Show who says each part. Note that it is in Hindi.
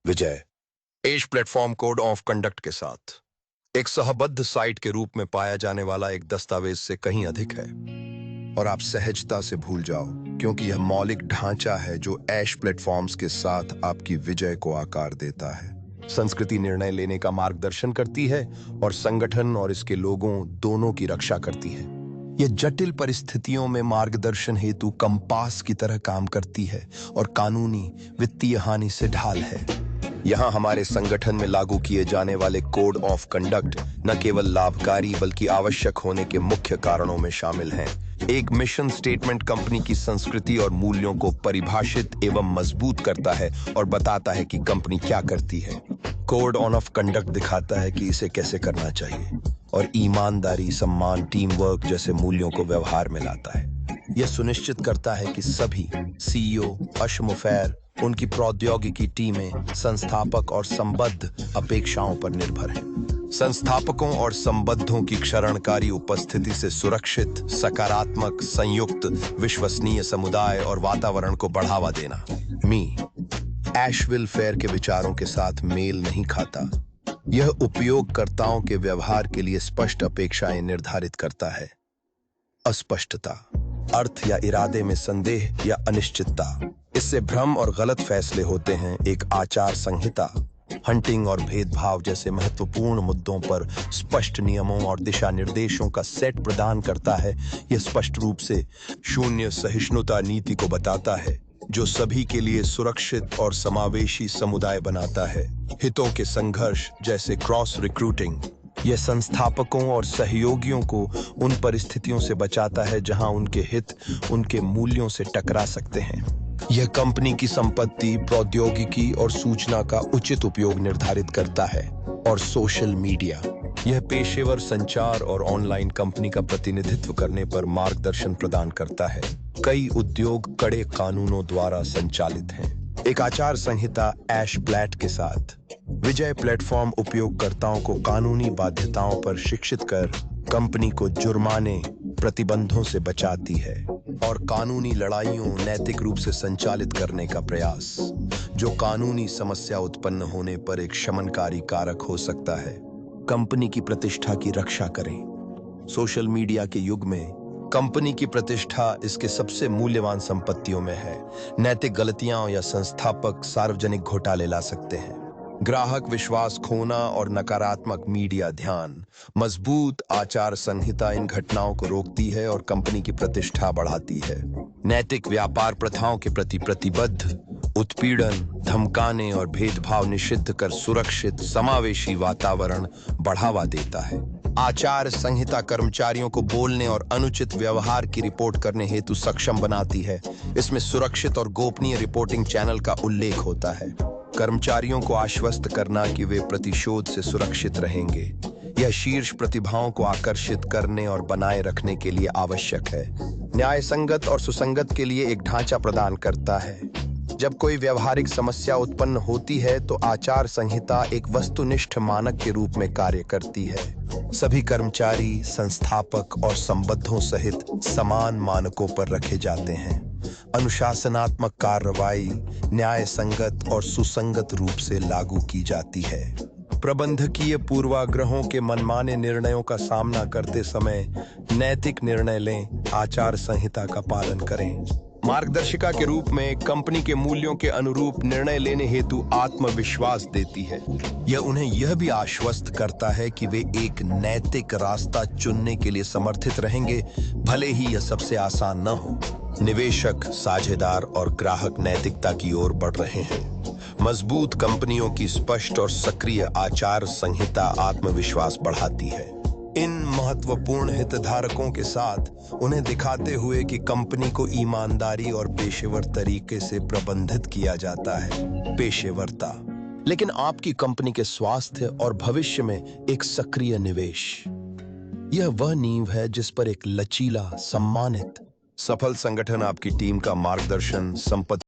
Speaker 1: Vijay as platform code of conduct के साथ एक सहबद्ध साइट के रूप में पाया जाने वाला एक दस्तावेज से कहीं अधिक है और आप सहजता से भूल जाओ, क्योंकि यह मौलिक ढांचा है जो ऐश प्लेटफॉर्म्स के साथ आपकी विजय को आकार देता है। संस्कृति निर्णय लेने का मार्गदर्शन करती है और संगठन और इसके लोगों दोनों की रक्षा करती है। यह जटिल परिस्थितियों में मार्गदर्शन हेतु कंपास की तरह काम करती है और कानूनी वित्तीय हानि से ढाल है। यहाँ हमारे संगठन में लागू किए जाने वाले कोड ऑफ कंडक्ट न केवल लाभकारी बल्कि आवश्यक होने के मुख्य कारणों में शामिल हैं। एक मिशन स्टेटमेंट कंपनी की संस्कृति और मूल्यों को परिभाषित एवं मजबूत करता है और बताता है कि कंपनी क्या करती है। कोड ऑफ कंडक्ट दिखाता है कि इसे कैसे करना चाहिए और ईमानदारी, सम्मान, टीम वर्क जैसे मूल्यों को व्यवहार में लाता है। यह सुनिश्चित करता है कि सभी सीईओ, अश्मुफैर, उनकी प्रौद्योगिकी टीमें संस्थापक और संबद्ध अपेक्षाओं पर निर्भर हैं। संस्थापकों और संबद्धों की क्षरणकारी उपस्थिति से सुरक्षित, सकारात्मक, संयुक्त, विश्वसनीय समुदाय और वातावरण को बढ़ावा देना ऐशविल फेयर के विचारों के साथ मेल नहीं खाता। यह उपयोगकर्ताओं के व्यवहार के लिए स्पष्ट अपेक्षाएं निर्धारित करता है। अस्पष्टता, अर्थ या इरादे में संदेह या अनिश्चितता, इससे भ्रम और गलत फैसले होते हैं। एक आचार संहिता हंटिंग और भेदभाव जैसे महत्वपूर्ण मुद्दों पर स्पष्ट नियमों और दिशा निर्देशों का सेट प्रदान करता है। यह स्पष्ट रूप से शून्य सहिष्णुता नीति को बताता है, जो सभी के लिए सुरक्षित और समावेशी समुदाय बनाता है। हितों के संघर्ष जैसे क्रॉस रिक्रूटिंग, यह संस्थापकों और सहयोगियों को उन परिस्थितियों से बचाता है जहां उनके हित उनके मूल्यों से टकरा सकते हैं। यह कंपनी की संपत्ति, प्रौद्योगिकी और सूचना का उचित उपयोग निर्धारित करता है। और सोशल मीडिया, यह पेशेवर संचार और ऑनलाइन कंपनी का प्रतिनिधित्व करने पर मार्गदर्शन प्रदान करता है। कई उद्योग कड़े कानूनों द्वारा संचालित हैं। एक आचार संहिता ऐश प्लेट के साथ विजय प्लेटफॉर्म उपयोगकर्ताओं को कानूनी बाध्यताओं पर शिक्षित कर कंपनी को जुर्माने, प्रतिबंधों से बचाती है और कानूनी लड़ाइयों नैतिक रूप से संचालित करने का प्रयास, जो कानूनी समस्या उत्पन्न होने पर एक शमनकारी कारक हो सकता है, कंपनी की प्रतिष्ठा की रक्षा करें। सोशल मीडिया के युग में कंपनी की प्रतिष्ठा इसके सबसे मूल्यवान संपत्तियों में है। नैतिक गलतियां या संस्थापक सार्वजनिक घोटाले ला सकते हैं। ग्राहक विश्वास खोना और नकारात्मक मीडिया ध्यान। मजबूत आचार संहिता इन घटनाओं को रोकती है और कंपनी की प्रतिष्ठा बढ़ाती है। नैतिक व्यापार प्रथाओं के प्रति प्रतिबद्ध, उत्पीड़न, धमकाने और भेदभाव निषिद्ध कर सुरक्षित, समावेशी वातावरण बढ़ावा देता है। आचार संहिता कर्मचारियों को बोलने और अनुचित व्यवहार की रिपोर्ट करने हेतु सक्षम बनाती है। इसमें सुरक्षित और गोपनीय रिपोर्टिंग चैनल का उल्लेख होता है। कर्मचारियों को आश्वस्त करना कि वे प्रतिशोध से सुरक्षित रहेंगे। यह शीर्ष प्रतिभाओं को आकर्षित करने और बनाए रखने के लिए आवश्यक है। न्याय संगत और सुसंगत के लिए एक ढांचा प्रदान करता है। जब कोई व्यवहारिक समस्या उत्पन्न होती है तो आचार संहिता एक वस्तुनिष्ठ मानक के रूप में कार्य करती है। सभी कर्मचारी, संस्थापक और संबद्धों सहित समान मानकों पर रखे जाते हैं। अनुशासनात्मक कार्रवाई न्याय संगत और सुसंगत रूप से लागू की जाती है। प्रबंधकीय पूर्वाग्रहों के मनमाने निर्णयों का सामना करते समय नैतिक निर्णय लें, आचार संहिता का पालन करें। मार्गदर्शिका के रूप में कंपनी के मूल्यों के अनुरूप निर्णय लेने हेतु आत्मविश्वास देती है। यह उन्हें यह भी आश्वस्त करता है कि वे एक नैतिक रास्ता चुनने के लिए समर्थित रहेंगे, भले ही यह सबसे आसान न हो। निवेशक, साझेदार और ग्राहक नैतिकता की ओर बढ़ रहे हैं। मजबूत कंपनियों की स्पष्ट और सक्रिय आचार संहिता आत्मविश्वास बढ़ाती है। इन महत्वपूर्ण हितधारकों के साथ उन्हें दिखाते हुए कि कंपनी को ईमानदारी और पेशेवर तरीके से प्रबंधित किया जाता है। पेशेवरता, लेकिन आपकी कंपनी के स्वास्थ्य और भविष्य में एक सक्रिय निवेश, यह वह नींव है जिस पर एक लचीला, सम्मानित, सफल संगठन आपकी टीम का मार्गदर्शन, संपत्ति